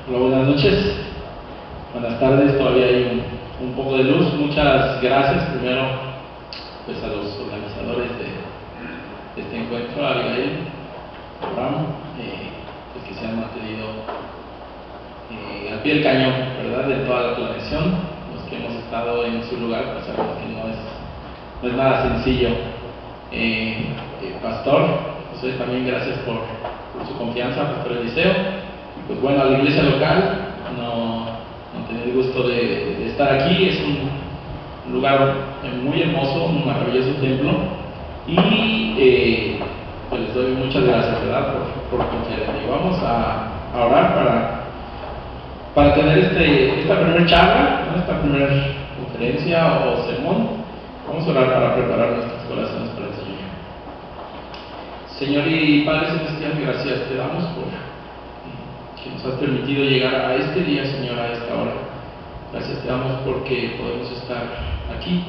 Hola, buenas noches. Buenas tardes, todavía hay un poco de luz. Muchas gracias primero pues a los organizadores de este encuentro, a Abigail, a Abraham, pues que se han mantenido al pie del cañón, ¿verdad?, de toda la planeación. Los que hemos estado en su lugar, pues sabemos que no es nada sencillo. Pastor José, también gracias por su confianza, Pastor Eliseo. Pues bueno, a la iglesia local, no tener el gusto de estar aquí. Es un lugar muy hermoso, un maravilloso templo, y pues les doy muchas gracias, ¿verdad?, por confiar en mí. Vamos a orar para tener esta primera charla, ¿no?, esta primera conferencia o sermón. Vamos a orar para preparar nuestros corazones para el Señor. Señor y Padre Celestial, gracias te damos por que nos has permitido llegar a este día, Señor, a esta hora. Gracias te damos porque podemos estar aquí,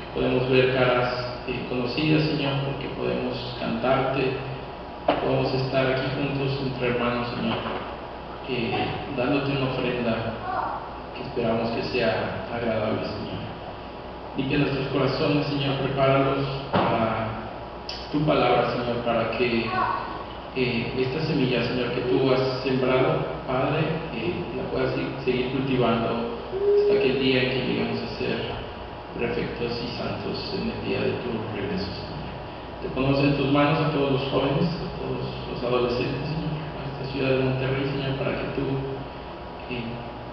que podemos ver caras conocidas, Señor, porque podemos cantarte, podemos estar aquí juntos entre hermanos, Señor, dándote una ofrenda que esperamos que sea agradable, Señor. Limpia nuestros corazones, Señor, prepáralos para tu palabra, Señor, para que esta semilla, Señor, que tú has sembrado, Padre, la puedas seguir cultivando hasta aquel día en que lleguemos a ser perfectos y santos en el día de tu regreso, Señor. Te ponemos en tus manos a todos los jóvenes, a todos los adolescentes, Señor, a esta ciudad de Monterrey, Señor, para que tú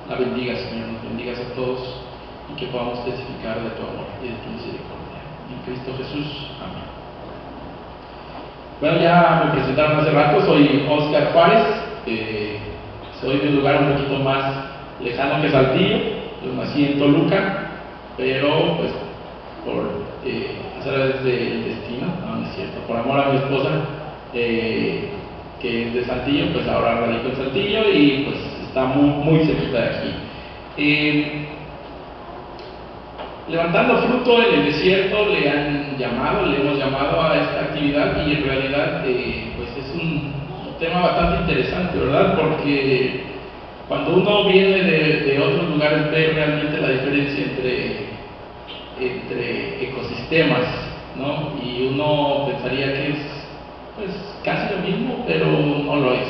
la bendigas, Señor, nos bendigas a todos y que podamos testificar de tu amor y de tu misericordia. En Cristo Jesús, amén. Bueno, ya me presentaron hace rato, soy Oscar Juárez, soy de un lugar un poquito más lejano que Saltillo. Yo nací en Toluca, pero pues por azares del destino, no es cierto, por amor a mi esposa, que es de Saltillo, pues ahora radico en Saltillo y pues está muy cerquita de aquí. Levantando fruto en el desierto le hemos llamado a esta actividad, y en realidad pues es un tema bastante interesante, ¿verdad? Porque cuando uno viene de otros lugares ve realmente la diferencia entre ecosistemas, ¿no? Y uno pensaría que es pues casi lo mismo, pero no lo es.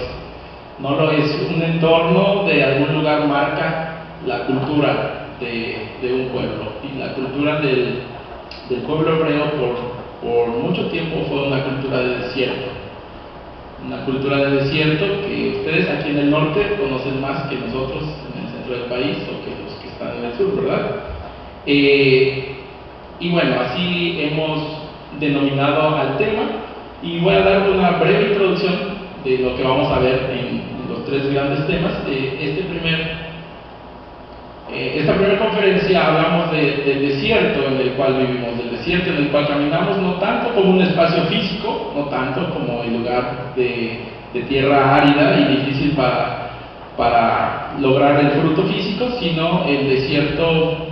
No lo es. Un entorno de algún lugar marca la cultura de un pueblo, y la cultura del pueblo hebreo por mucho tiempo fue una cultura de desierto, que ustedes aquí en el norte conocen más que nosotros en el centro del país, o que los que están en el sur, ¿verdad? Y bueno, así hemos denominado al tema, y voy a dar una breve introducción de lo que vamos a ver en los tres grandes temas. Esta primera conferencia hablamos del desierto en el cual vivimos, del desierto en el cual caminamos, no tanto como un espacio físico, no tanto como el lugar de tierra árida y difícil para lograr el fruto físico, sino el desierto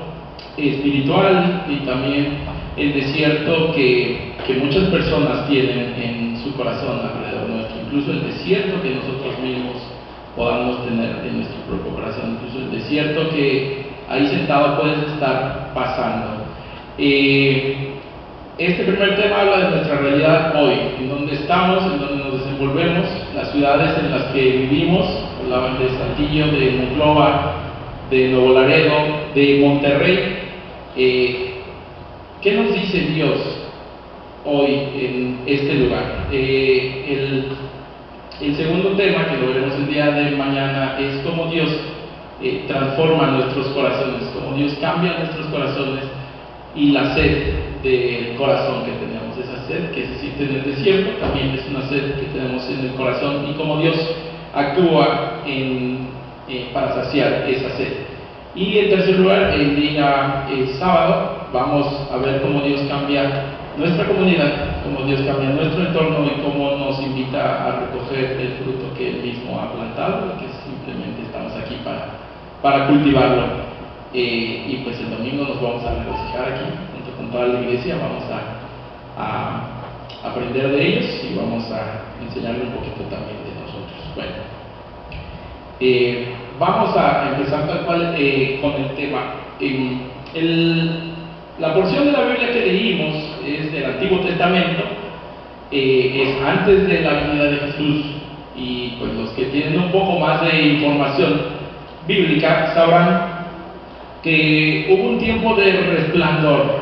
espiritual, y también el desierto que muchas personas tienen en su corazón alrededor nuestro, incluso el desierto que nosotros mismos podamos tener en nuestro propio corazón, incluso el desierto que ahí sentado puedes estar pasando. Este primer tema habla de nuestra realidad hoy, en donde estamos, en donde nos desenvolvemos, las ciudades en las que vivimos. Hablaban de Saltillo, de Monclova, de Nuevo Laredo, de Monterrey. ¿Qué nos dice Dios hoy en este lugar? El segundo tema, que lo veremos el día de mañana, es cómo Dios transforma nuestros corazones, cómo Dios cambia nuestros corazones, y la sed del corazón que tenemos, esa sed que se siente en el desierto, también es una sed que tenemos en el corazón, y cómo Dios actúa para saciar esa sed. Y en tercer lugar, el día sábado, vamos a ver cómo Dios cambia nuestra comunidad, cómo Dios cambia nuestro entorno, y cómo nos invita a recoger el fruto que Él mismo ha plantado, y que simplemente estamos aquí para cultivarlo. Y pues el domingo nos vamos a regocijar aquí junto con toda la iglesia, vamos a aprender de ellos, y vamos a enseñarle un poquito también de nosotros. Bueno, Vamos a empezar tal cual con el tema. La porción de la Biblia que leímos es del Antiguo Testamento, es antes de la venida de Jesús, y pues los que tienen un poco más de información bíblica sabrán que hubo un tiempo de resplandor,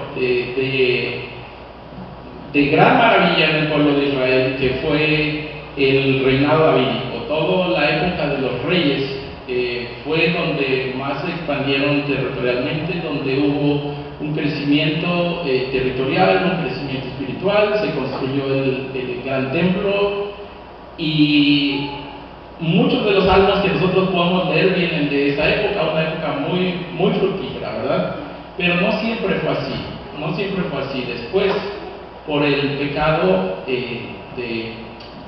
de gran maravilla en el pueblo de Israel, que fue el reinado davídico. Toda la época de los reyes fue donde más se expandieron territorialmente, donde hubo un crecimiento territorial, un crecimiento espiritual, se construyó el gran templo, y muchos de los salmos que nosotros podemos leer vienen de esa época, una época muy, muy fructífera, ¿verdad? Pero no siempre fue así, no siempre fue así. Después, por el pecado de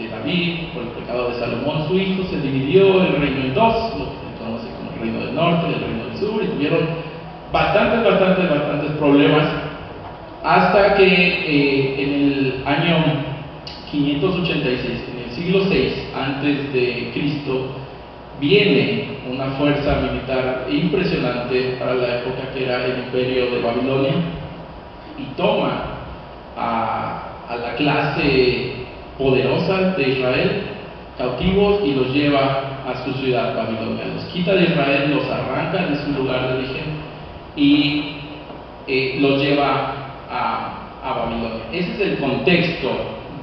David, por el pecado de Salomón, su hijo, se dividió el reino en dos, lo que se conoce como el reino del norte y el reino del sur, y tuvieron bastantes problemas, hasta que en el año 586, en el siglo VI antes de Cristo, viene una fuerza militar impresionante para la época, que era el imperio de Babilonia, y toma a la clase poderosa de Israel cautivos y los lleva a su ciudad, Babilonia. Los quita de Israel, los arranca de su lugar de origen y los lleva a Babilonia. Ese es el contexto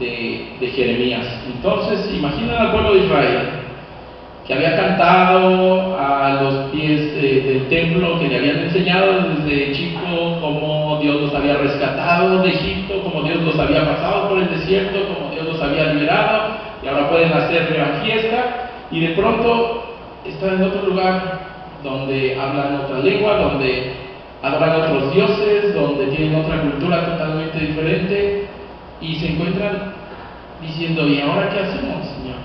de Jeremías. Entonces, imaginen al pueblo de Israel, que había cantado a los pies del templo, que le habían enseñado desde chico cómo Dios los había rescatado de Egipto, cómo Dios los había pasado por el desierto, cómo Dios los había liberado, y ahora pueden hacer gran fiesta, y de pronto están en otro lugar donde hablan otra lengua, donde adoran otros dioses, donde tienen otra cultura totalmente diferente, y se encuentran diciendo: ¿y ahora qué hacemos, Señor?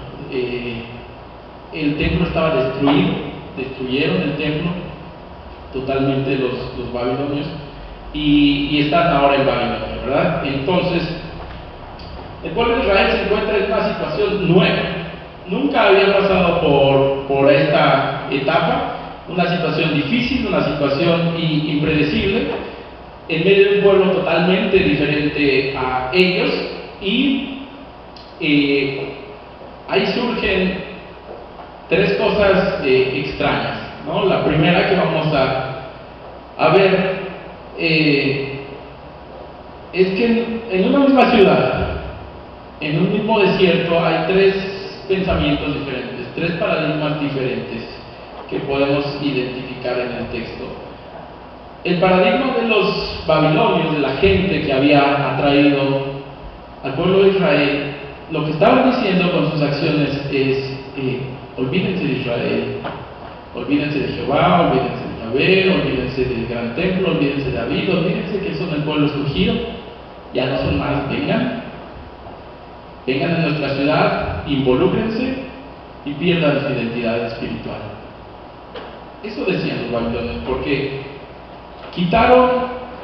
El templo estaba destruido, destruyeron el templo totalmente los babilonios, y están ahora en Babilonia, ¿verdad? Entonces, el pueblo de Israel se encuentra en una situación nueva. Nunca había pasado por esta etapa, una situación difícil, una situación impredecible, en medio de un pueblo totalmente diferente a ellos, y ahí surgen tres cosas extrañas, ¿no? La primera que vamos a ver es que en una misma ciudad, en un mismo desierto, hay tres pensamientos diferentes, tres paradigmas diferentes que podemos identificar en el texto. El paradigma de los babilonios, de la gente que había atraído al pueblo de Israel, lo que estaban diciendo con sus acciones es: olvídense de Israel, olvídense de Jehová, olvídense de Yahvé, olvídense del gran templo, olvídense de David, olvídense que son el pueblo escogido, ya no son más, vengan a nuestra ciudad, involúcrense y pierdan su identidad espiritual. Eso decían los babilonios, porque quitaron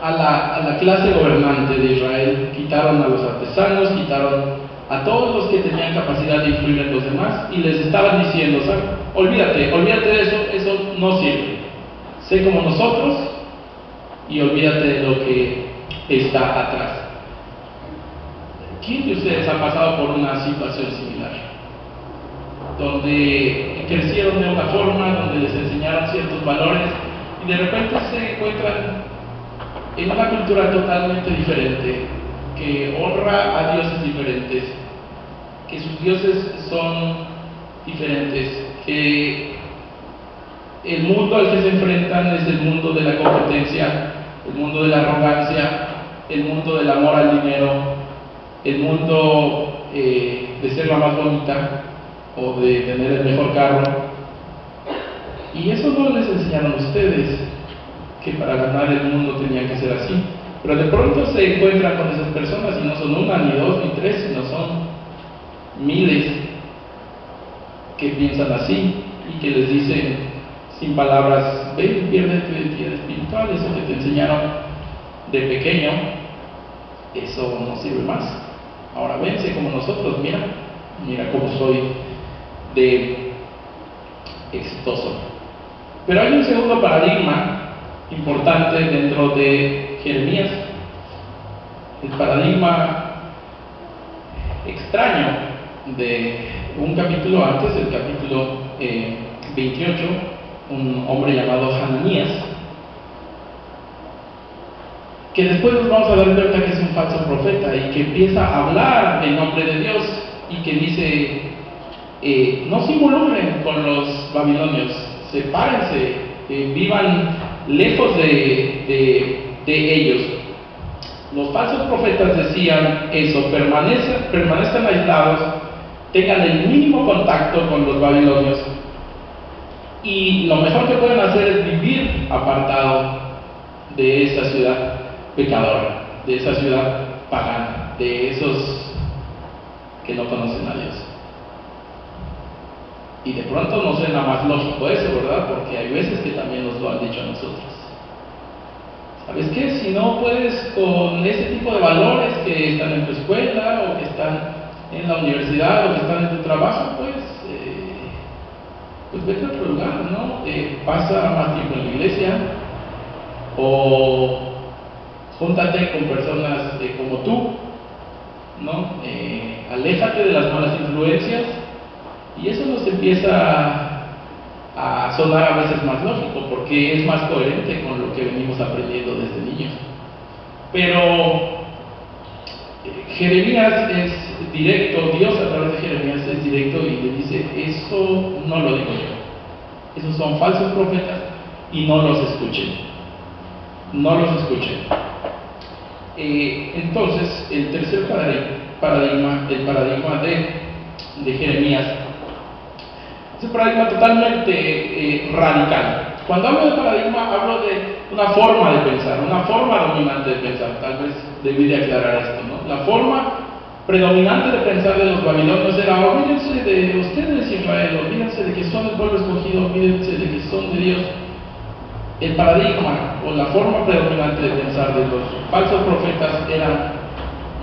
a la clase gobernante de Israel, quitaron a los artesanos, quitaron a todos los que tenían capacidad de influir en los demás, y les estaban diciendo: ¿sabes? Olvídate de eso no sirve. Sé como nosotros y olvídate de lo que está atrás. ¿Quién de ustedes ha pasado por una situación similar? Donde crecieron de una forma, donde les enseñaron ciertos valores, y de repente se encuentran en una cultura totalmente diferente, que honra a dioses diferentes, que sus dioses son diferentes, que el mundo al que se enfrentan es el mundo de la competencia, el mundo de la arrogancia, el mundo del amor al dinero, el mundo de ser la más bonita o de tener el mejor carro. Y eso no les enseñaron ustedes, que para ganar el mundo tenían que ser así. Pero de pronto se encuentran con esas personas, y no son una, ni dos, ni tres, sino son miles que piensan así y que les dicen sin palabras: ven, pierde tu identidad espiritual, eso que te enseñaron de pequeño, eso no sirve más. Ahora vence como nosotros, mira cómo soy de exitoso. Pero hay un segundo paradigma importante dentro de Jeremías, el paradigma extraño de un capítulo antes, el capítulo 28, un hombre llamado Hananías, que después nos vamos a dar cuenta que es un falso profeta y que empieza a hablar en nombre de Dios y que dice, no se involucren con los babilonios, sepárense, vivan lejos de ellos. Los falsos profetas decían eso, permanezcan aislados, tengan el mínimo contacto con los babilonios y lo mejor que pueden hacer es vivir apartado de esa ciudad pecadora, de esa ciudad pagana, de esos que no conocen a Dios. Y de pronto no suena más lógico eso, ¿verdad? Porque hay veces que también nos lo han dicho a nosotros. ¿Sabes qué? Si no puedes con ese tipo de valores que están en tu escuela o que están en la universidad o que están en tu trabajo, pues vete a otro lugar, ¿no? Pasa más tiempo en la iglesia o júntate con personas como tú, ¿no? Aléjate de las malas influencias y eso nos empieza a sonar a veces más lógico porque es más coherente con lo que venimos aprendiendo desde niños. Pero Jeremías es directo, Dios a través de Jeremías es directo y le dice, eso no lo digo yo, esos son falsos profetas y no los escuchen, no los escuchen. Entonces, el tercer paradigma, el paradigma de Jeremías, es un paradigma totalmente radical. Cuando hablo de paradigma, hablo de una forma de pensar, una forma dominante de pensar. Tal vez debí de aclarar esto, ¿no? La forma predominante de pensar de los babilonios era: olvídense de ustedes, Israel, olvídense de que son el pueblo escogido, olvídense de que son de Dios. El paradigma o la forma predominante de pensar de los falsos profetas era: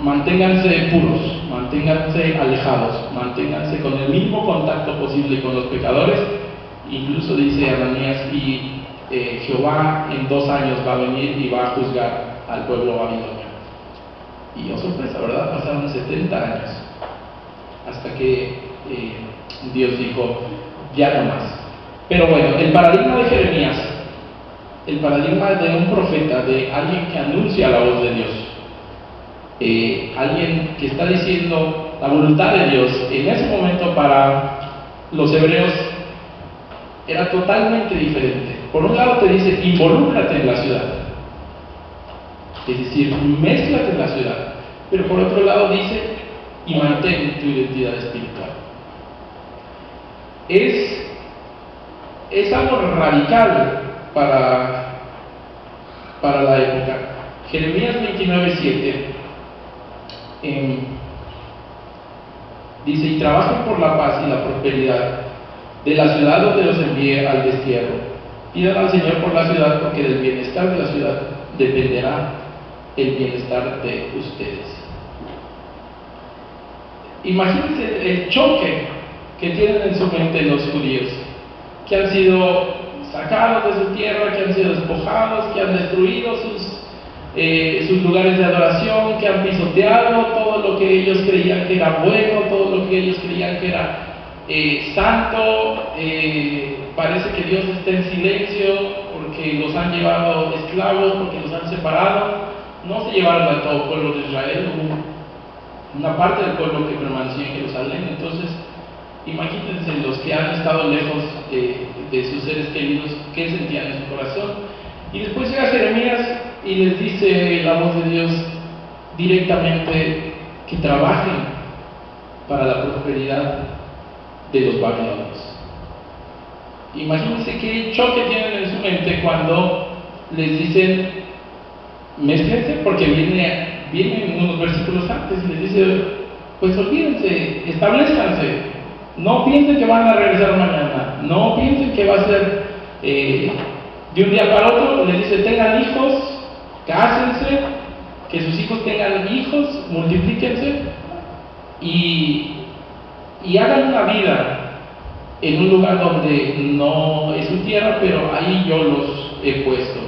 manténganse puros, manténganse alejados, manténganse con el mínimo contacto posible con los pecadores. Incluso dice Ananías, y Jehová en 2 años va a venir y va a juzgar al pueblo babilonio. Y oh sorpresa, ¿verdad? Pasaron 70 años hasta que Dios dijo, ya no más. Pero bueno, el paradigma de Jeremías, el paradigma de un profeta, de alguien que anuncia la voz de Dios, alguien que está diciendo la voluntad de Dios, en ese momento para los hebreos era totalmente diferente. Por un lado te dice, involúcrate en la ciudad, es decir, mézclate en la ciudad, pero por otro lado dice, y mantén tu identidad espiritual. Es algo radical para la época. Jeremías 29:7 dice, y trabajen por la paz y la prosperidad de la ciudad donde los envíe al destierro. Pidan al Señor por la ciudad, porque del bienestar de la ciudad dependerá el bienestar de ustedes. Imagínense el choque que tienen en su mente los judíos, que han sido sacados de su tierra, que han sido despojados, que han destruido sus lugares de adoración, que han pisoteado todo lo que ellos creían que era bueno, todo lo que ellos creían que era santo. Parece que Dios está en silencio porque los han llevado esclavos, porque los han separado. No se llevaron a todo el pueblo de Israel, hubo una parte del pueblo que permaneció en Jerusalén. Entonces, imagínense los que han estado lejos de sus seres queridos, qué sentían en su corazón. Y después llega Jeremías y les dice la voz de Dios directamente que trabajen para la prosperidad de los babilonios. Imagínense qué choque tienen en su mente cuando les dicen, mézclense, porque vienen unos versículos antes y les dice, pues olvídense, establezcanse, no piensen que van a regresar mañana, no piensen que va a ser de un día para otro. Les dice, tengan hijos, cásense, que sus hijos tengan hijos, multiplíquense y hagan una vida en un lugar donde no es su tierra, pero ahí yo los he puesto.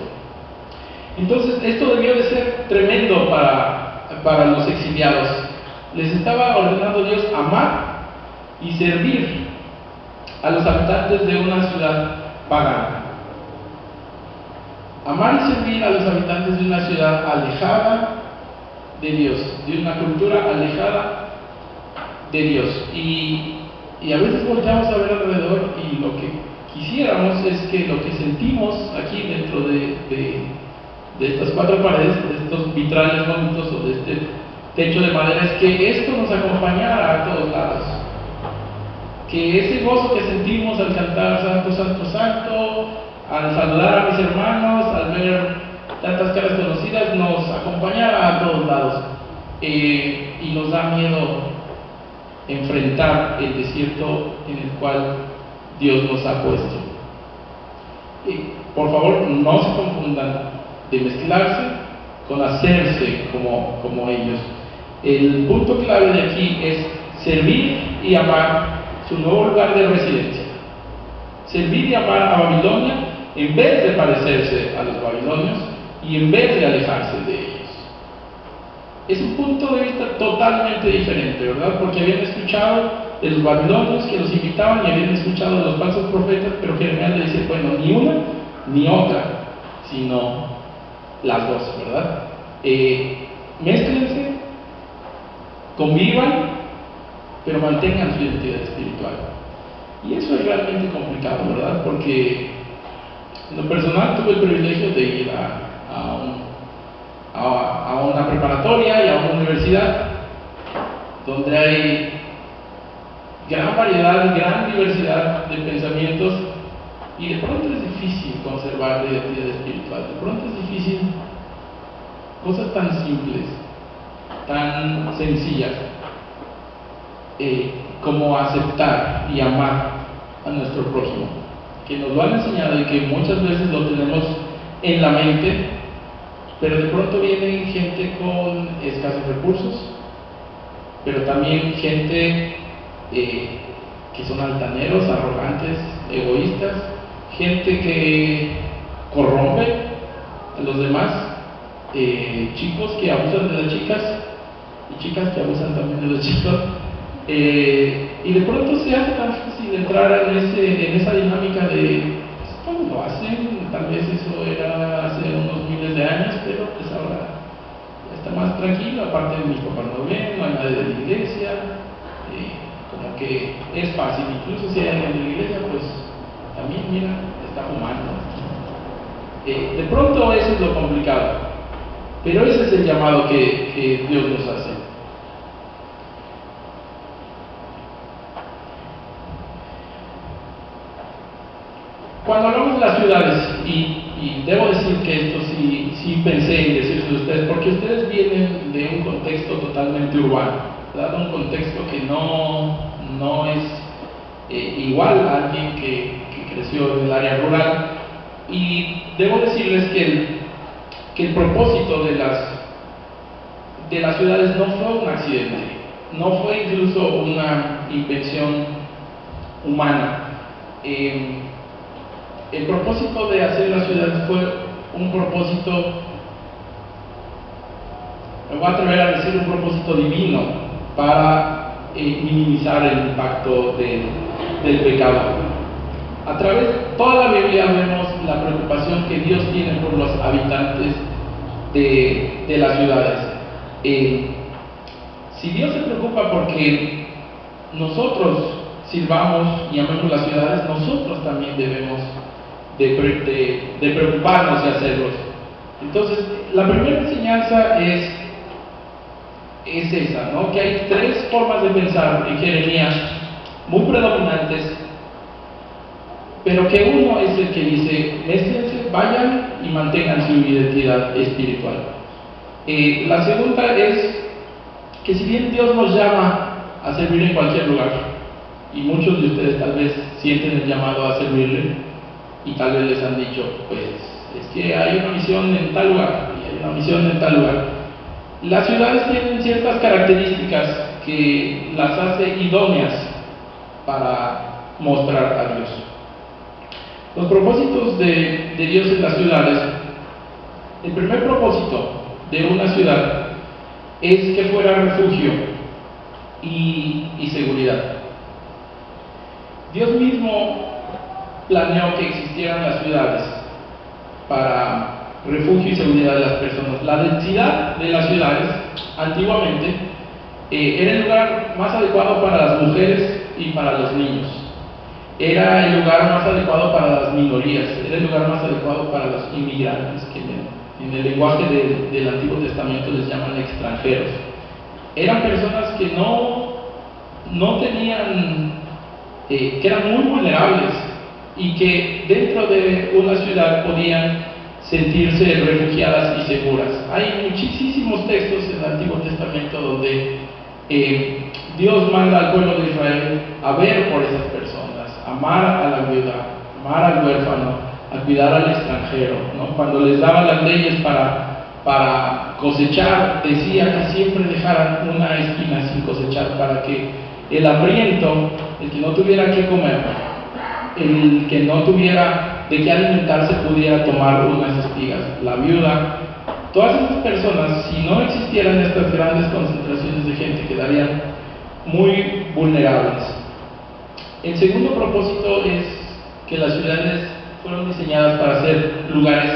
Entonces, esto debió de ser tremendo para los exiliados. Les estaba ordenando Dios amar y servir a los habitantes de una ciudad pagana. Amar y servir a los habitantes de una ciudad alejada de Dios, de una cultura alejada de Dios. Y a veces volteamos a ver alrededor y lo que quisiéramos es que lo que sentimos aquí dentro de estas cuatro paredes, de estos vitrales bonitos o de este techo de madera, es que esto nos acompañara a todos lados. Que ese gozo que sentimos al cantar Santo, Santo, Santo, al saludar a mis hermanos, al ver tantas caras conocidas, nos acompañara a todos lados. Y nos da miedo enfrentar el desierto en el cual Dios nos ha puesto. Por favor, no se confundan de mezclarse con hacerse como ellos. El punto clave de aquí es servir y amar su nuevo lugar de residencia. Servir y amar a Babilonia en vez de parecerse a los babilonios y en vez de alejarse de ellos. Es un punto de vista totalmente diferente, ¿verdad? Porque habían escuchado de los babilonios que los invitaban y habían escuchado de los falsos profetas, pero Jeremías le dice, bueno, ni una ni otra, sino las dos, ¿verdad? Mézclense, convivan, pero mantengan su identidad espiritual. Y eso es realmente complicado, ¿verdad? Porque en lo personal tuve el privilegio de ir a una preparatoria y a una universidad donde hay gran variedad, gran diversidad de pensamientos, y de pronto es difícil conservar la identidad espiritual. De pronto es difícil cosas tan simples, tan sencillas, como aceptar y amar a nuestro prójimo, que nos lo han enseñado y que muchas veces lo tenemos en la mente, pero de pronto viene gente con escasos recursos, pero también gente que son altaneros, arrogantes, egoístas, gente que corrompe a los demás, chicos que abusan de las chicas y chicas que abusan también de los chicos, y de pronto se hace tan fácil entrar en esa dinámica de pues, todos lo hacen, tal vez eso era hace unos miles de años, pero pues ahora está más tranquilo, aparte de mis papás no ven, no hay nadie de la iglesia, como que es fácil, incluso si hay alguien de la iglesia, pues también mira, está fumando. De pronto eso es lo complicado, pero ese es el llamado que Dios nos hace. Cuando hablamos de las ciudades, y debo decir que esto sí pensé en decirlo a ustedes, porque ustedes vienen de un contexto totalmente urbano, ¿verdad? Un contexto que no es igual a alguien que creció en el área rural, y debo decirles que el propósito de las ciudades no fue un accidente, no fue incluso una invención humana. El propósito de hacer las ciudades fue un propósito, me voy a atrever a decir, un propósito divino para minimizar el impacto del pecado. A través de toda la Biblia vemos la preocupación que Dios tiene por los habitantes de las ciudades. Si Dios se preocupa porque nosotros sirvamos y amemos las ciudades, nosotros también debemos de preocuparnos de hacerlos. Entonces, la primera enseñanza es esa, ¿no? Que hay tres formas de pensar en Jeremías muy predominantes, pero que uno es el que dice, mézclense, vayan y mantengan su identidad espiritual. La segunda es que si bien Dios nos llama a servir en cualquier lugar, y muchos de ustedes tal vez sienten el llamado a servirle, y tal vez les han dicho, pues es que hay una misión en tal lugar y hay una misión en tal lugar. Las ciudades tienen ciertas características que las hace idóneas para mostrar a Dios. Los propósitos de Dios en las ciudades. El primer propósito de una ciudad es que fuera refugio y seguridad. Dios mismo planeó que existieran las ciudades para refugio y seguridad de las personas. La densidad de las ciudades, antiguamente, era el lugar más adecuado para las mujeres y para los niños. Era el lugar más adecuado para las minorías, era el lugar más adecuado para los inmigrantes, que en el lenguaje del Antiguo Testamento les llaman extranjeros. Eran personas que no tenían, que eran muy vulnerables y que dentro de una ciudad podían sentirse refugiadas y seguras. Hay muchísimos textos en el Antiguo Testamento donde Dios manda al pueblo de Israel a ver por esas personas, amar a la viuda, amar al huérfano, a cuidar al extranjero, ¿no? Cuando les daban las leyes para cosechar, decía que siempre dejaran una esquina sin cosechar para que el hambriento, el que no tuviera que comer, el que no tuviera de qué alimentarse, pudiera tomar unas espigas. La viuda, todas estas personas, si no existieran estas grandes concentraciones de gente, quedarían muy vulnerables. El segundo propósito es que las ciudades fueron diseñadas para ser lugares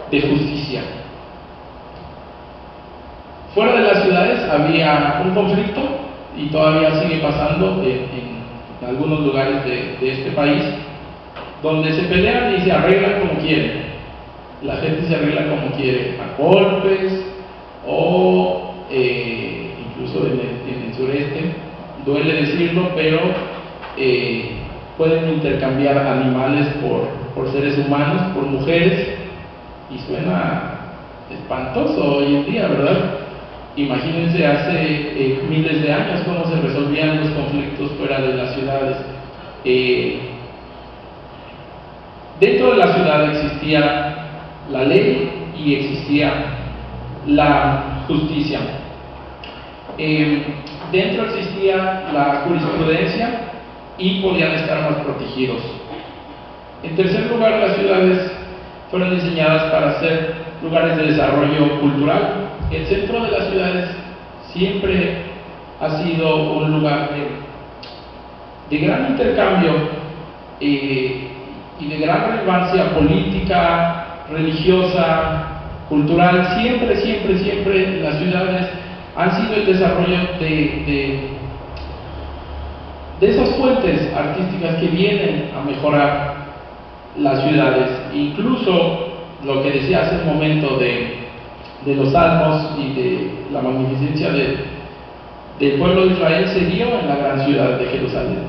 de justicia. Fuera de las ciudades había un conflicto, y todavía sigue pasando en algunos lugares de este país, donde se pelean y se arreglan como quieren. La gente se arregla como quiere, a golpes o incluso en el sureste, duele decirlo, pero pueden intercambiar animales por seres humanos, por mujeres, y suena espantoso hoy en día, ¿verdad? Imagínense hace miles de años cómo se resolvían los conflictos fuera de las ciudades. Dentro de la ciudad existía la ley y existía la justicia. Dentro existía la jurisprudencia y podían estar más protegidos. En tercer lugar, las ciudades fueron diseñadas para ser lugares de desarrollo cultural. El centro de las ciudades siempre ha sido un lugar de gran intercambio y de gran relevancia política, religiosa, cultural. Siempre las ciudades han sido el desarrollo de esas fuentes artísticas que vienen a mejorar las ciudades. Incluso lo que decía hace un momento de los salmos y de la magnificencia del pueblo de Israel se dio en la gran ciudad de Jerusalén.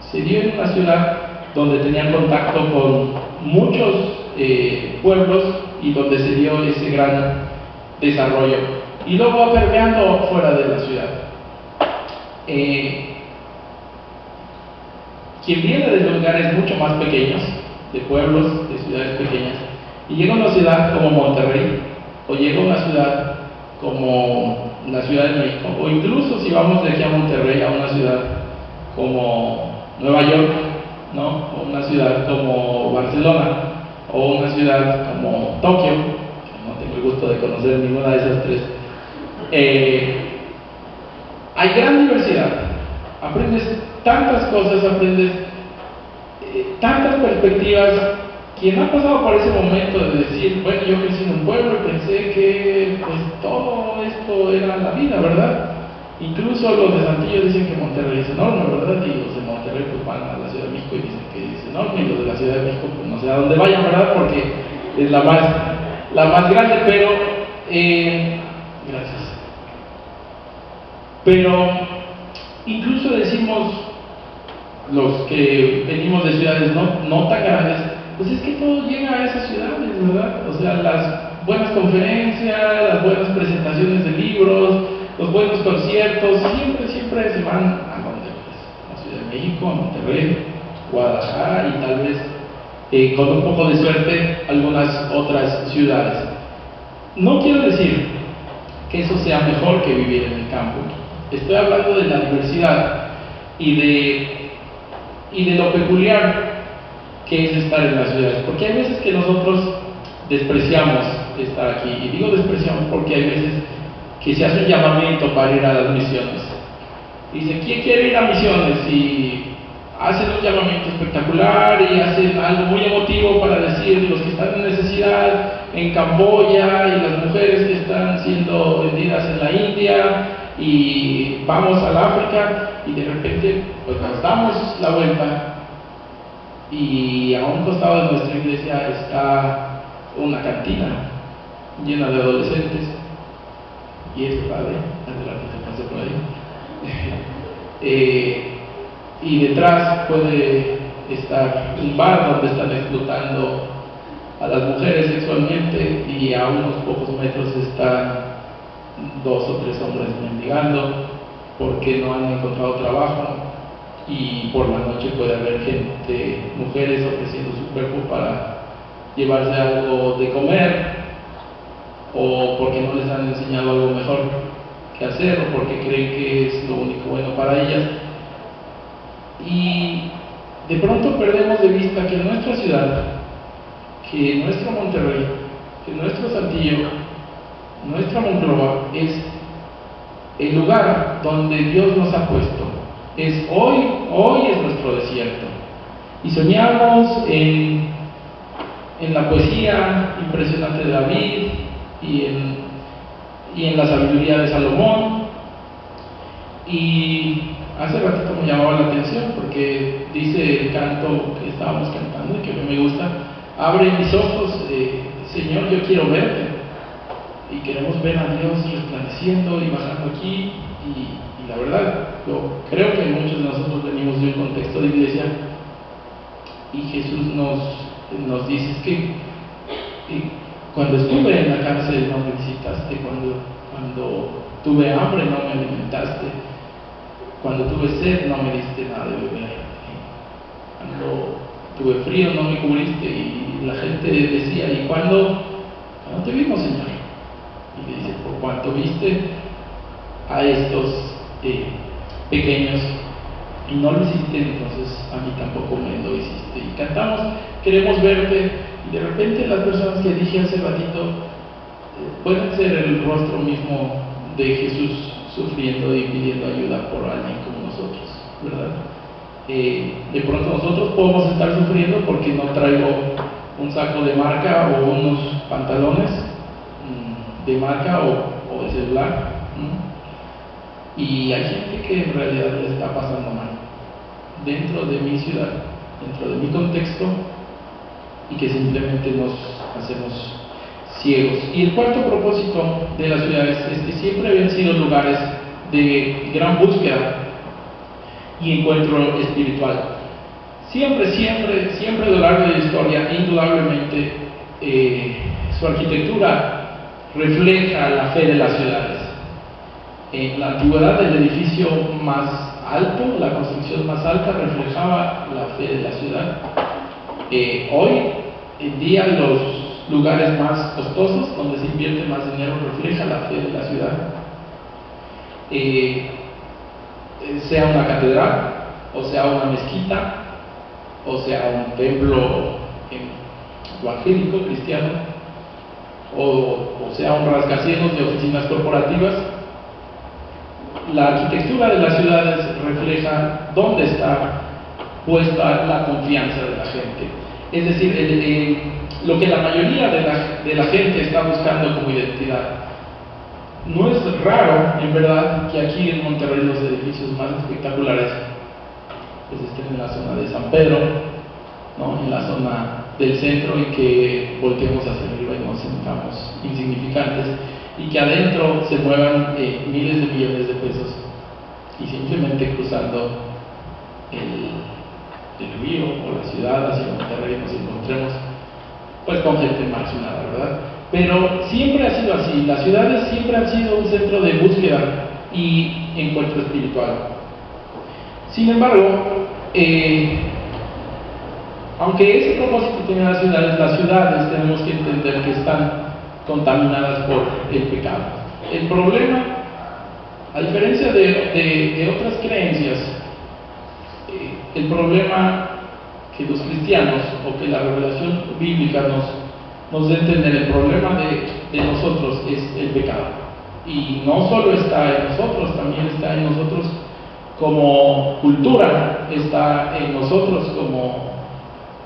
Se dio en una ciudad donde tenían contacto con muchos pueblos y donde se dio ese gran desarrollo. Y luego va permeando fuera de la ciudad. Quien viene de lugares mucho más pequeños, de pueblos, de ciudades pequeñas, y llega a una ciudad como Monterrey, o llega a una ciudad como la Ciudad de México, o incluso si vamos de aquí a Monterrey a una ciudad como Nueva York, ¿no? O una ciudad como Barcelona, o una ciudad como Tokio, que no tengo el gusto de conocer ninguna de esas tres. Hay gran diversidad, aprendes tantas cosas, aprendes tantas perspectivas. Quien ha pasado por ese momento de decir, bueno, yo crecí en un pueblo y pensé que pues todo esto era la vida, ¿verdad? Incluso los de Saltillo dicen que Monterrey es enorme, ¿verdad? Y los de Monterrey pues van a la Ciudad de México y dicen que es enorme, y los de la Ciudad de México pues no sé a dónde vayan, ¿verdad? Porque es la más grande, pero gracias. Pero incluso decimos los que venimos de ciudades no tan grandes, pues es que todo llega a esas ciudades, ¿verdad? O sea, las buenas conferencias, las buenas presentaciones de libros, los buenos conciertos, siempre se van a donde, pues, a Ciudad de México, a Monterrey, Guadalajara y tal vez, con un poco de suerte, algunas otras ciudades. No quiero decir que eso sea mejor que vivir en el campo. Estoy hablando de la diversidad y de y de lo peculiar que es estar en las ciudades. Porque hay veces que nosotros despreciamos estar aquí, y digo despreciamos porque hay veces que se hace un llamamiento para ir a las misiones. Dice, ¿quién quiere ir a misiones? Y hacen un llamamiento espectacular y hacen algo muy emotivo para decir los que están en necesidad en Camboya y las mujeres que están siendo vendidas en la India, y vamos al África, y de repente pues nos damos la vuelta y a un costado de nuestra iglesia está una cantina llena de adolescentes, y es padre, adelante, se pase por ahí. Y detrás puede estar un bar donde están explotando a las mujeres sexualmente, y a unos pocos metros están 2 o 3 hombres mendigando porque no han encontrado trabajo, y por la noche puede haber gente, mujeres ofreciendo su cuerpo para llevarse algo de comer, o porque no les han enseñado algo mejor que hacer, o porque creen que es lo único bueno para ellas. Y de pronto perdemos de vista que nuestra ciudad, que nuestro Monterrey, que nuestro Saltillo, nuestra Monclova es el lugar donde Dios nos ha puesto. Hoy es nuestro desierto. Y soñamos en la poesía impresionante de David y en la sabiduría de Salomón. Y hace ratito me llamaba la atención porque dice el canto que estábamos cantando y que a mí me gusta: abre mis ojos, Señor, yo quiero verte. Y queremos ver a Dios resplandeciendo y bajando aquí, y la verdad, yo creo que muchos de nosotros venimos de un contexto de iglesia, y Jesús nos dice que cuando estuve en la cárcel no me visitaste, cuando tuve hambre no me alimentaste, cuando tuve sed no me diste nada de beber, cuando tuve frío no me cubriste. Y la gente decía, ¿y cuándo te vimos, Señor? Y le dice, por cuanto viste a estos pequeños y no lo hiciste, entonces a mí tampoco me lo hiciste. Y cantamos, queremos verte, y de repente las personas que dije hace ratito pueden ser el rostro mismo de Jesús sufriendo y pidiendo ayuda por alguien como nosotros, ¿verdad? De pronto nosotros podemos estar sufriendo porque no traigo un saco de marca o unos pantalones de marca o de celular, y hay gente que en realidad le está pasando mal dentro de mi ciudad, dentro de mi contexto, y que simplemente nos hacemos ciegos. Y el cuarto propósito de las ciudades es que siempre habían sido lugares de gran búsqueda y encuentro espiritual. Siempre a lo largo de la historia, indudablemente, su arquitectura refleja la fe de las ciudades. En la antigüedad, el edificio más alto, la construcción más alta, reflejaba la fe de la ciudad. Hoy en día, los lugares más costosos, donde se invierte más dinero, refleja la fe de la ciudad. Sea una catedral, o sea una mezquita, o sea un templo evangélico cristiano, o sea un rascacielos de oficinas corporativas, la arquitectura de las ciudades refleja dónde está puesta la confianza de la gente. Es decir, lo que la mayoría de la gente está buscando como identidad. No es raro, en verdad, que aquí en Monterrey los edificios más espectaculares pues estén en la zona de San Pedro, ¿no? En la zona del centro, y que volteemos hacia arriba y nos sintamos insignificantes, y que adentro se muevan miles de millones de pesos, y simplemente cruzando el río o la ciudad hacia Monterrey nos encontremos pues con gente marginada, ¿verdad? Pero siempre ha sido así. Las ciudades siempre han sido un centro de búsqueda y encuentro espiritual. Sin embargo, aunque ese propósito tiene las ciudades tenemos que entender que están contaminadas por el pecado. El problema, a diferencia de otras creencias, el problema que los cristianos o que la revelación bíblica nos da a entender, el problema de nosotros es el pecado. Y no solo está en nosotros, también está en nosotros como cultura, está en nosotros como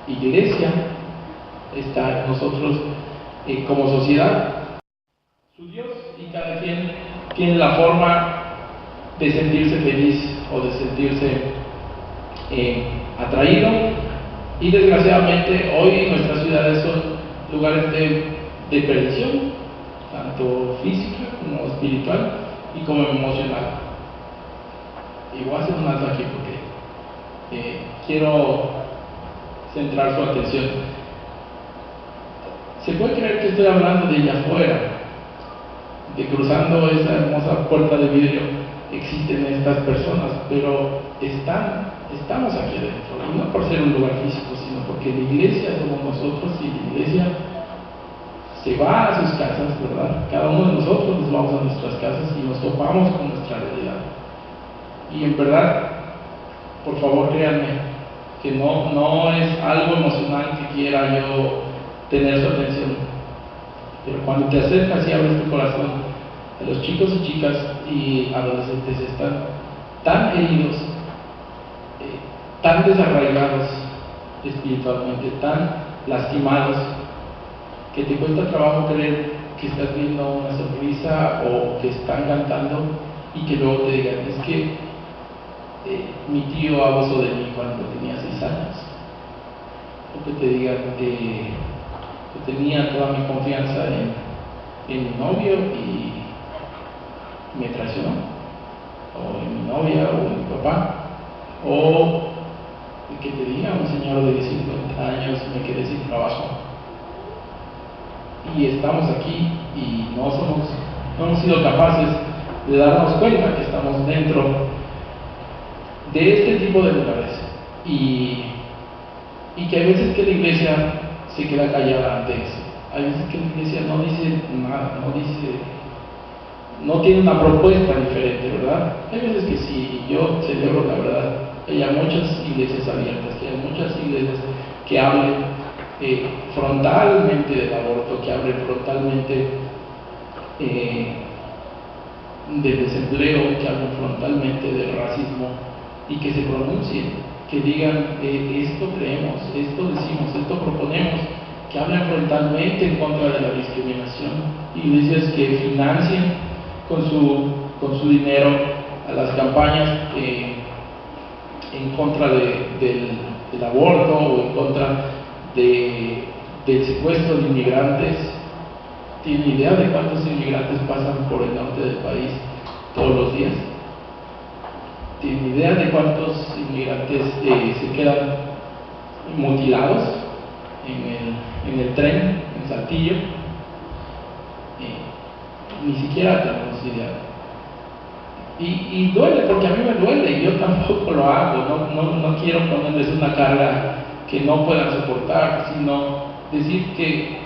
iglesia, está en nosotros como sociedad. Su Dios, y cada quien tiene la forma de sentirse feliz o de sentirse atraído, y desgraciadamente hoy nuestras ciudades son lugares de perdición, tanto física como espiritual y como emocional. Y voy a hacer un alto aquí porque quiero centrar su atención. Se puede creer que estoy hablando de allá afuera, de cruzando esa hermosa puerta de vidrio existen estas personas, pero estamos aquí adentro, y no por ser un lugar físico, sino porque la iglesia somos nosotros, y la iglesia se va a sus casas, ¿verdad? Cada uno de nosotros nos vamos a nuestras casas y nos topamos con nuestra realidad. Y en verdad, por favor créanme, que no es algo emocional que quiera yo tener su atención, pero cuando te acercas y abres tu corazón a los chicos y chicas y adolescentes, están tan heridos, tan desarraigados espiritualmente, tan lastimados, que te cuesta trabajo creer que estás viendo una sonrisa o que están cantando, y que luego te digan, es que mi tío abusó de mí cuando tenía 6 años, o que te digan que tenía toda mi confianza en mi novio y me traicionó, o en mi novia o en mi papá, o que te diga un señor de 50 años, me quedé sin trabajo. Y estamos aquí y no hemos sido capaces de darnos cuenta que estamos dentro de este tipo de lugares, y que hay veces que la iglesia se queda callada ante eso. Hay veces que la iglesia no dice nada, no tiene una propuesta diferente, ¿verdad? Hay veces que sí, y yo celebro la verdad, que haya muchas iglesias abiertas, que haya muchas iglesias que hablen frontalmente del aborto, que hablen frontalmente del desempleo, que hablen frontalmente del racismo, y que se pronuncien, que digan esto creemos, esto decimos, esto proponemos, que hablen frontalmente en contra de la discriminación. Iglesias que financien con su dinero a las campañas en contra del aborto, o en contra del secuestro de inmigrantes. ¿Tienen idea de cuántos inmigrantes pasan por el norte del país todos los días? ¿Tienen idea de cuántos inmigrantes se quedan mutilados en el tren en Saltillo? Ni siquiera tenemos idea. Y duele, porque a mí me duele, y yo tampoco lo hago. No quiero ponerles una carga que no puedan soportar, sino decir que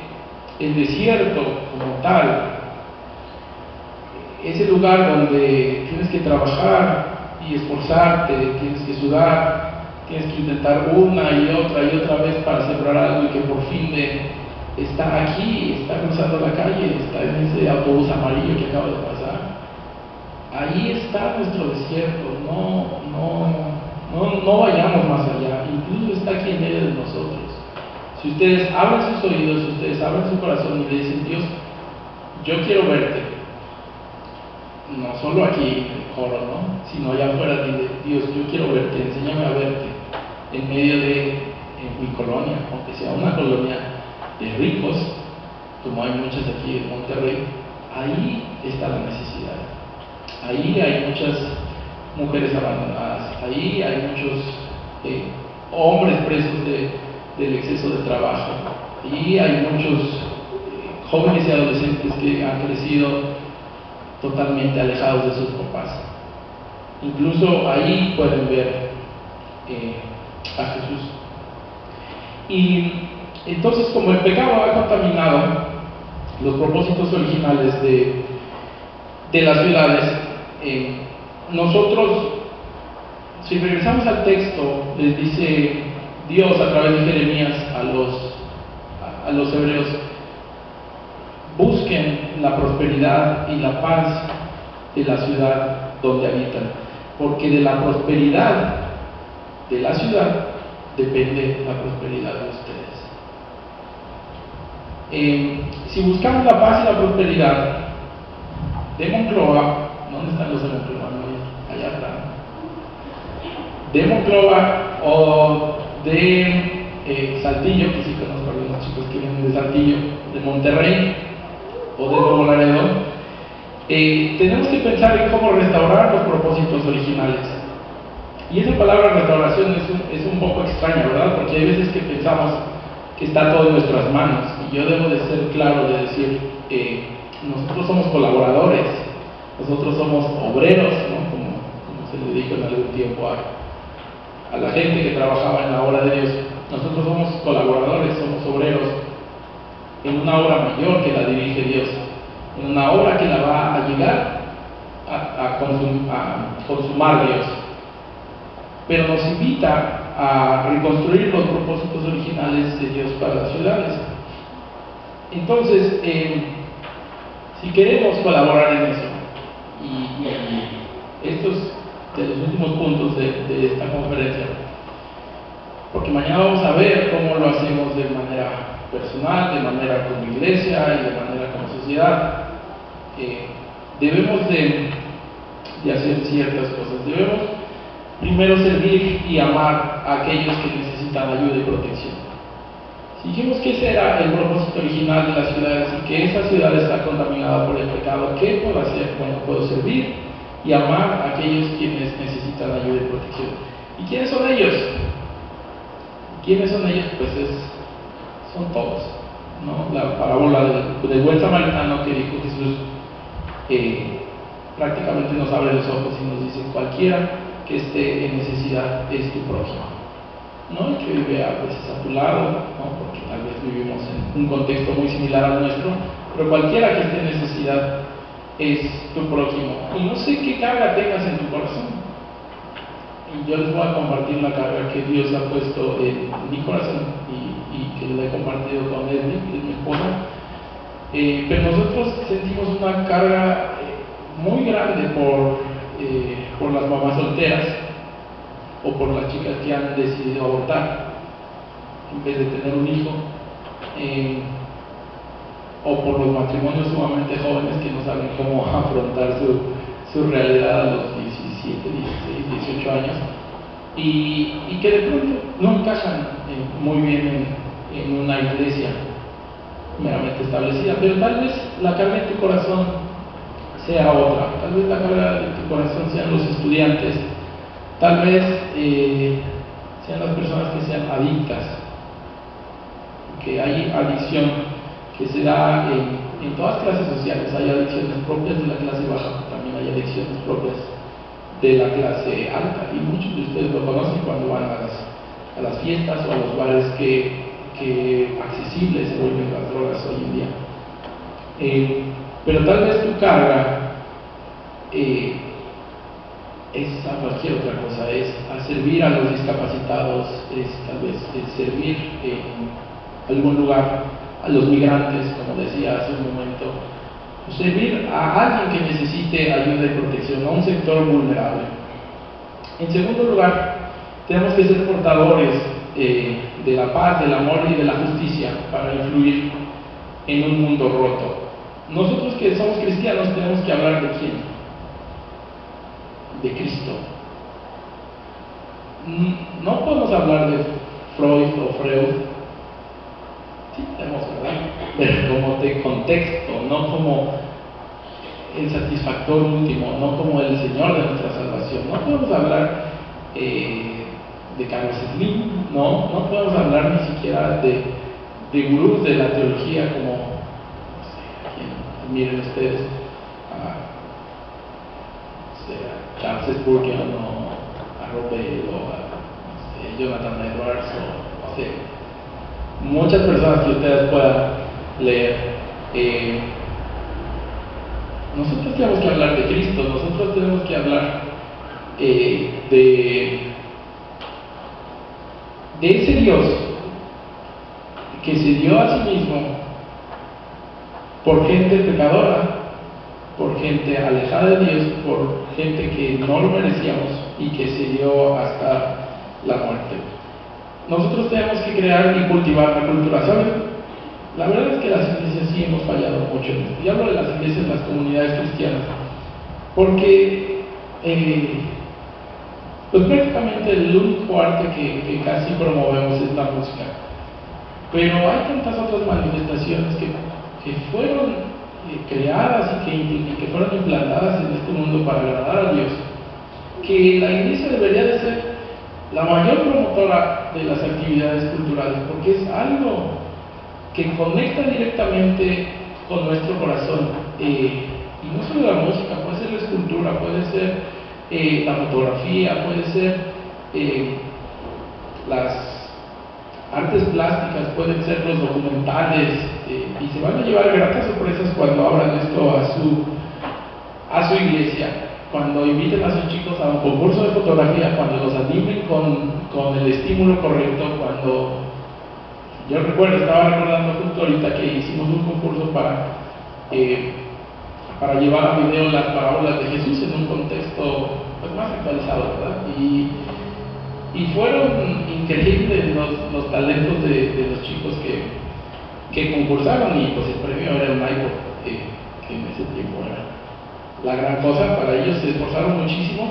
el desierto como tal, ese lugar donde tienes que trabajar y esforzarte, tienes que sudar, tienes que intentar una y otra vez para sembrar algo, y que por fin está aquí, está cruzando la calle, está en ese autobús amarillo que acaba de pasar. Ahí está nuestro desierto. No vayamos más allá, incluso está aquí en medio de nosotros. Si ustedes abren sus oídos, si ustedes abren su corazón y le dicen, Dios, yo quiero verte, no solo aquí en el coro, ¿no?, sino allá afuera, dile, Dios, yo quiero verte, enséñame a verte en medio de mi colonia, aunque sea una colonia de ricos, como hay muchas aquí en Monterrey. Ahí está la necesidad, ahí hay muchas mujeres abandonadas, ahí hay muchos hombres presos del exceso de trabajo, ahí hay muchos jóvenes y adolescentes que han crecido totalmente alejados de sus papás. Incluso ahí pueden ver a Jesús. Y entonces, como el pecado ha contaminado los propósitos originales de las ciudades, nosotros si regresamos al texto, les dice Dios a través de Jeremías a los hebreos: busquen la prosperidad y la paz de la ciudad donde habitan, porque de la prosperidad de la ciudad depende la prosperidad de ustedes. Si buscamos la paz y la prosperidad de Monclova, ¿dónde están los de Monclova? No, allá están. De Monclova o de Saltillo, que sí conozco a algunos chicos que vienen de Saltillo, de Monterrey o de Nuevo Laredo, tenemos que pensar en cómo restaurar los propósitos originales. Y esa palabra restauración es un poco extraña, ¿verdad? Porque hay veces que pensamos que está todo en nuestras manos, y yo debo de ser claro de decir, nosotros somos colaboradores, nosotros somos obreros, ¿no? Como se le dijo en algún tiempo a la gente que trabajaba en la obra de Dios. Nosotros somos colaboradores, somos obreros en una obra mayor que la dirige Dios, en una obra que la va a llegar a consumar Dios, pero nos invita a reconstruir los propósitos originales de Dios para las ciudades. Entonces, si queremos colaborar en eso, y estos de los últimos puntos de esta conferencia, porque mañana vamos a ver cómo lo hacemos de manera personal, de manera como iglesia y de manera como sociedad. Debemos de hacer ciertas cosas. Debemos primero servir y amar a aquellos que necesitan ayuda y protección. Si dijimos que ese era el propósito original de las ciudades y que esa ciudad está contaminada por el pecado, ¿qué puedo hacer? Bueno, puedo servir y amar a aquellos quienes necesitan ayuda y protección. ¿Y quiénes son ellos? ¿Quiénes son ellos? Pues son todos, ¿no? La parábola del buen samaritano que dijo Jesús prácticamente nos abre los ojos y nos dice: cualquiera que esté en necesidad es tu prójimo, no el que vive a veces a tu lado, ¿no? Porque tal vez vivimos en un contexto muy similar al nuestro, pero cualquiera que esté en necesidad es tu prójimo. Y no sé qué carga tengas en tu corazón, y yo les voy a compartir la carga que Dios ha puesto en mi corazón y que le he compartido con él, mi esposa. Pero nosotros sentimos una carga muy grande por las mamás solteras o por las chicas que han decidido abortar en vez de tener un hijo, o por los matrimonios sumamente jóvenes que no saben cómo afrontar su realidad a los 17, 16, 18 años y que de pronto no encajan muy bien en una iglesia meramente establecida. Pero tal vez la carga de tu corazón sea otra, tal vez la carga de tu corazón sean los estudiantes, tal vez sean las personas que sean adictas, que hay adicción que se da en todas clases sociales. Hay adicciones propias de la clase baja, también hay adicciones propias de la clase alta, y muchos de ustedes lo conocen cuando van a las fiestas o a los bares que accesibles se vuelven las drogas hoy en día. Pero tal vez tu carga es a cualquier otra cosa, es a servir a los discapacitados, es tal vez servir en algún lugar a los migrantes, como decía hace un momento, servir a alguien que necesite ayuda y protección, a un sector vulnerable. En segundo lugar, tenemos que ser portadores de la paz, del amor y de la justicia para influir en un mundo roto. Nosotros que somos cristianos tenemos que hablar de quién, de Cristo. No podemos hablar de Freud o Freud, sí tenemos que hablar, pero como de contexto, no como el satisfactor último, no como el Señor de nuestra salvación. No podemos hablar de Carlos Slim, no podemos hablar ni siquiera de gurús de la teología como, no sé, miren ustedes, a Charles Spurgeon o a Robert o a Jonathan Edwards o sea, muchas personas que ustedes puedan leer. Nosotros tenemos que hablar de Cristo, nosotros tenemos que hablar de ese Dios que se dio a sí mismo por gente pecadora, por gente alejada de Dios, por gente que no lo merecíamos y que se dio hasta la muerte. Nosotros tenemos que crear y cultivar la cultura, ¿saben? La verdad es que las iglesias sí hemos fallado mucho en esto. Y hablo de las iglesias, las comunidades cristianas, porque pues prácticamente el único arte que casi promovemos es la música. Pero hay tantas otras manifestaciones que fueron creadas y que fueron implantadas en este mundo para agradar a Dios, que la iglesia debería de ser la mayor promotora de las actividades culturales, porque es algo que conecta directamente con nuestro corazón. Y no solo la música, puede ser la escultura, puede ser la fotografía, puede ser las artes plásticas, pueden ser los documentales, y se van a llevar gratas sorpresas cuando abran esto a su iglesia, cuando inviten a sus chicos a un concurso de fotografía, cuando los animen con el estímulo correcto, cuando... Yo estaba recordando justo ahorita que hicimos un concurso para llevar a video las parábolas de Jesús en un contexto pues, más actualizado, ¿verdad? Y fueron increíbles los talentos de los chicos que concursaron, y pues el premio era un iPod, que en ese tiempo era la gran cosa. Para ellos se esforzaron muchísimo,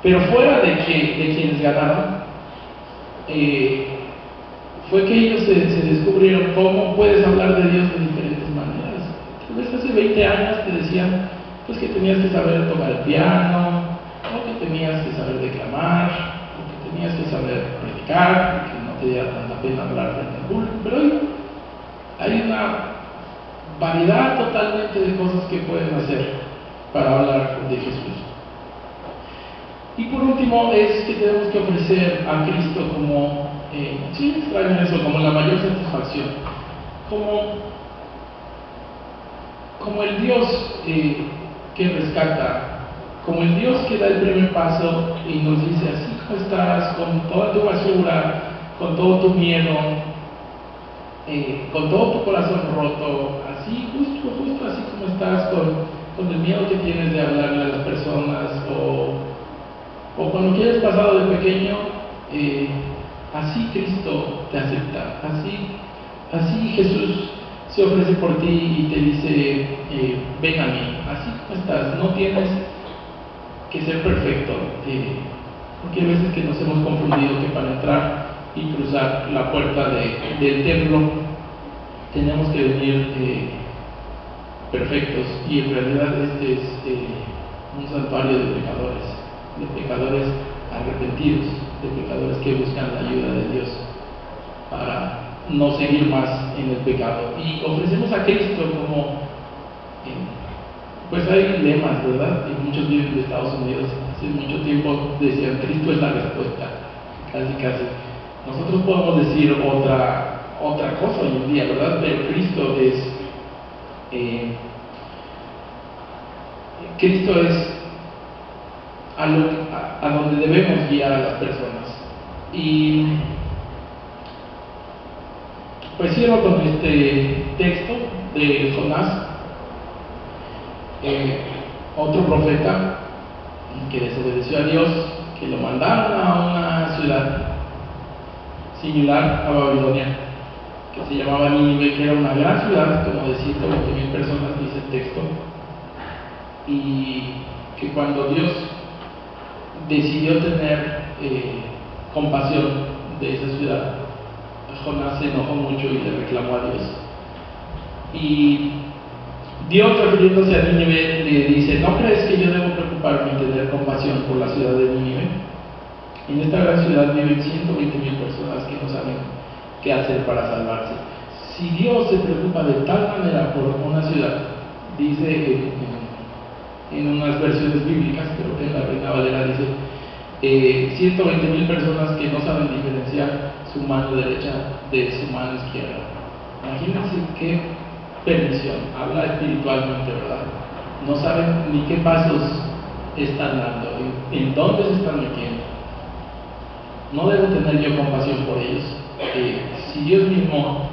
pero fuera de quienes ganaron, fue que ellos se descubrieron cómo puedes hablar de Dios de diferentes maneras. Tal vez hace 20 años te decían pues que tenías que saber tocar el piano, o que tenías que saber declamar, o que tenías que saber predicar, que no te diera tanta pena hablar frente al público. Pero hoy hay una variedad totalmente de cosas que pueden hacer para hablar de Jesús. Y por último es que tenemos que ofrecer a Cristo como, sí, extraño eso, como la mayor satisfacción, como el Dios que rescata, como el Dios que da el primer paso y nos dice: así como estás, con toda tu basura, con todo tu miedo, con todo tu corazón roto, así, justo así como estás, con el miedo que tienes de hablarle a las personas, o con lo que hayas pasado de pequeño, así Cristo te acepta, así Jesús se ofrece por ti y te dice: ven a mí, así como estás. No tienes que ser perfecto, porque hay veces que nos hemos confundido que para entrar y cruzar la puerta del templo tenemos que venir perfectos, y en realidad este es un santuario de pecadores arrepentidos, de pecadores que buscan la ayuda de Dios para no seguir más en el pecado. Y ofrecemos a Cristo como, pues hay lemas, ¿verdad? Y muchos viven de Estados Unidos, hace mucho tiempo decían: Cristo es la respuesta, casi. Nosotros podemos decir otra cosa hoy en día, ¿verdad? Pero Cristo es a donde debemos guiar a las personas. Y pues cierro con este texto de Jonás, otro profeta que desobedeció a Dios, que lo mandaron a una ciudad similar a Babilonia, que se llamaba Nínive, que era una gran ciudad, como de 120,000 personas, dice el texto, y que cuando Dios decidió tener compasión de esa ciudad, Jonás se enojó mucho y le reclamó a Dios. Y Dios, refiriéndose a Nínive, le dice: ¿no crees que yo debo preocuparme y tener compasión por la ciudad de Nínive? En esta gran ciudad viven 120,000 personas que no saben qué hacer para salvarse. Si Dios se preocupa de tal manera por una ciudad, dice en unas versiones bíblicas, creo que en la Reina Valera dice 120,000 personas que no saben diferenciar su mano derecha de su mano izquierda. Imagínense qué perdición. Habla espiritualmente, ¿verdad? No saben ni qué pasos están dando, en dónde se están metiendo. No debo tener yo compasión por ellos. Si Dios mismo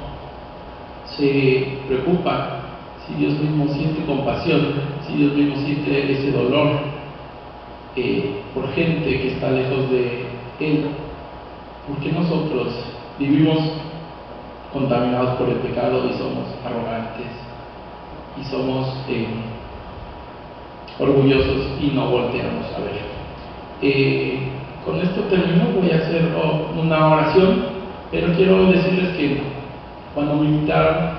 se preocupa, si Dios mismo siente compasión, si Dios mismo siente ese dolor por gente que está lejos de Él, porque nosotros vivimos contaminados por el pecado y somos arrogantes y somos orgullosos y no volteamos a ver. Con esto termino, voy a hacer una oración, pero quiero decirles que cuando me invitaron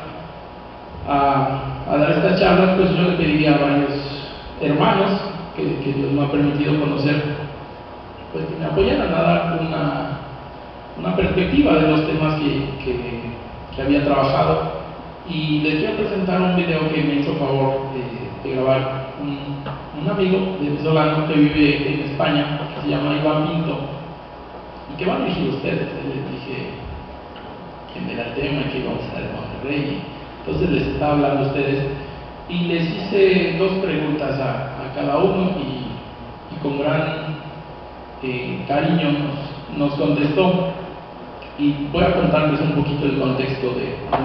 a dar esta charla, pues yo le pedí a varios hermanos que Dios me ha permitido conocer, pues que me apoyaran a dar una perspectiva de los temas que había trabajado. Y les quiero presentar un video que me hizo favor de grabar un amigo venezolano que vive en España, que se llama Iván Pinto, y que va dirigido a ustedes. Les dije quién era el tema y que íbamos a estar en Monterrey. Entonces les estaba hablando a ustedes y les hice dos preguntas a cada uno, y con gran cariño nos contestó. Y voy a contarles un poquito el contexto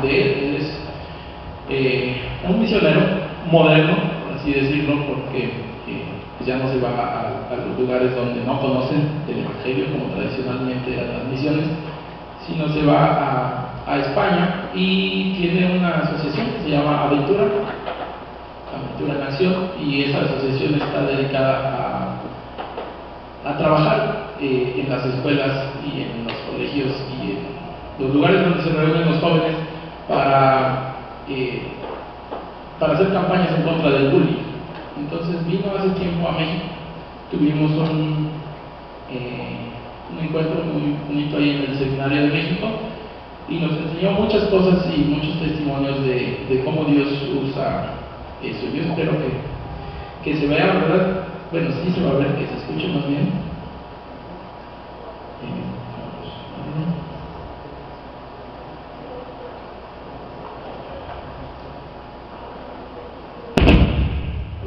de él. Él es un misionero moderno, por así decirlo, porque pues ya no se va a los lugares donde no conocen el Evangelio, como tradicionalmente eran las misiones, sino se va a España, y tiene una asociación que se llama Aventura en Acción, y esa asociación está dedicada a trabajar en las escuelas y en los colegios y en los lugares donde se reúnen los jóvenes para hacer campañas en contra del bullying. Entonces vino hace tiempo a México, tuvimos un encuentro muy bonito ahí en el Seminario de México, y nos enseñó muchas cosas y muchos testimonios de cómo Dios usa eso. Yo espero que se vea, ¿verdad? Bueno, sí se va a ver, que se escuche más bien.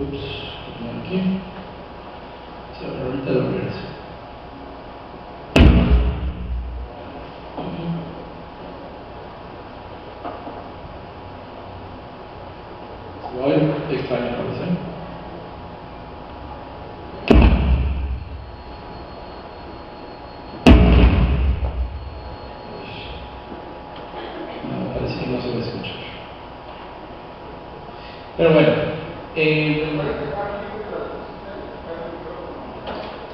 Ups, aquí. Se abre ahorita lo regreso. Se va a ver extraño, parece. No se va a escuchar. Pero bueno,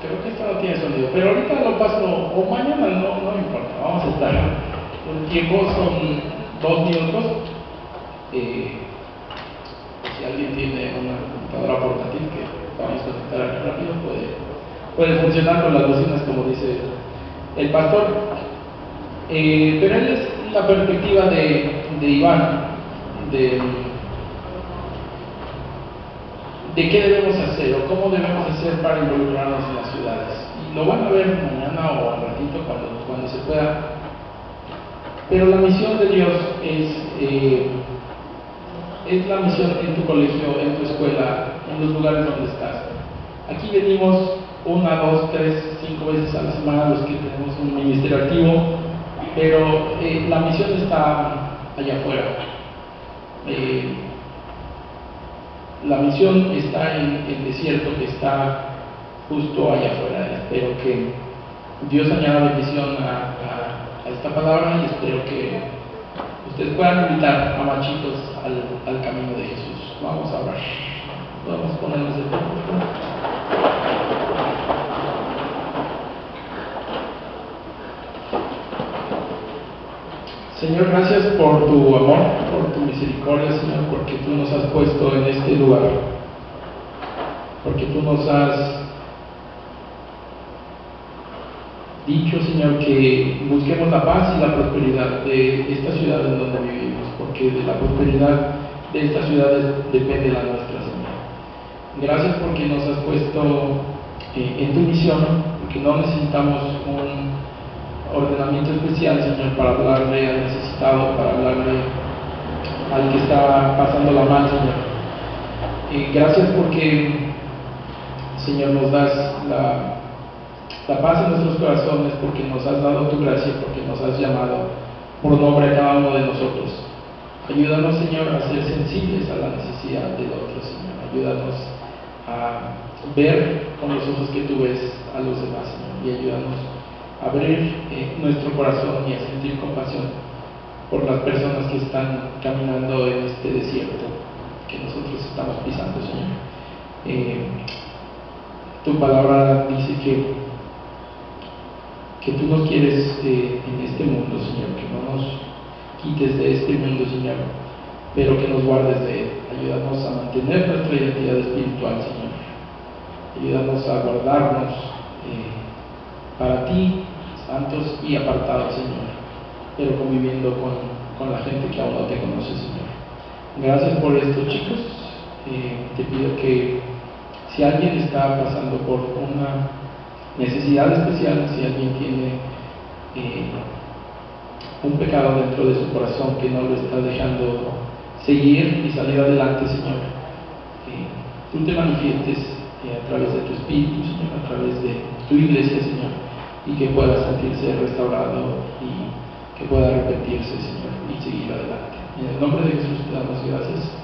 creo que esto no tiene sonido, pero ahorita lo paso, o mañana, no importa, vamos a estar. El tiempo son 2 minutos. Si alguien tiene una computadora portátil que vamos a conectar aquí rápido, puede funcionar con las bocinas, como dice el pastor. Pero él es la perspectiva de Iván, de qué debemos hacer o cómo debemos hacer para involucrarnos en las ciudades. Y lo van a ver mañana o al ratito cuando se pueda. Pero la misión de Dios es la misión en tu colegio, en tu escuela, en los lugares donde estás. Aquí venimos 1, 2, 3, 5 veces a la semana los que tenemos un ministerio activo, pero la misión está allá afuera. La misión está en el desierto, que está justo allá afuera. Espero que Dios añada bendición a esta palabra, y espero que ustedes puedan invitar a más chicos al camino de Jesús. Vamos a orar. Podemos ponernos de pie, por favor. Señor, gracias por tu amor, por tu misericordia, Señor, porque tú nos has puesto en este lugar, porque tú nos has dicho, Señor, que busquemos la paz y la prosperidad de esta ciudad en donde vivimos, porque de la prosperidad de estas ciudades depende la nuestra, Señor. Gracias porque nos has puesto en tu misión, porque no necesitamos un ordenamiento especial, Señor, para hablarle al necesitado, para hablarle al que está pasando la mal, Señor. Gracias porque, Señor, nos das la paz en nuestros corazones porque nos has dado tu gracia, porque nos has llamado por nombre a cada uno de nosotros. Ayúdanos, Señor, a ser sensibles a la necesidad del otro, Señor. Ayúdanos a ver con los ojos que tú ves a los demás, Señor, y ayúdanos a abrir nuestro corazón y a sentir compasión por las personas que están caminando en este desierto que nosotros estamos pisando, Señor. Tu palabra dice que tú nos quieres en este mundo, Señor, que no nos quites de este mundo, Señor, pero que nos guardes de él. Ayúdanos a mantener nuestra identidad espiritual, Señor. Ayúdanos a guardarnos para ti, santos y apartados, Señor, pero conviviendo con la gente que aún no te conoce, Señor. Gracias por estos chicos. Te pido que si alguien está pasando por una necesidad especial, si alguien tiene un pecado dentro de su corazón que no lo está dejando seguir y salir adelante, Señor, tú te manifiestes a través de tu Espíritu, Señor, a través de tu iglesia, Señor, y que pueda sentirse restaurado y que pueda arrepentirse, Señor, y seguir adelante. En el nombre de Jesús te damos gracias.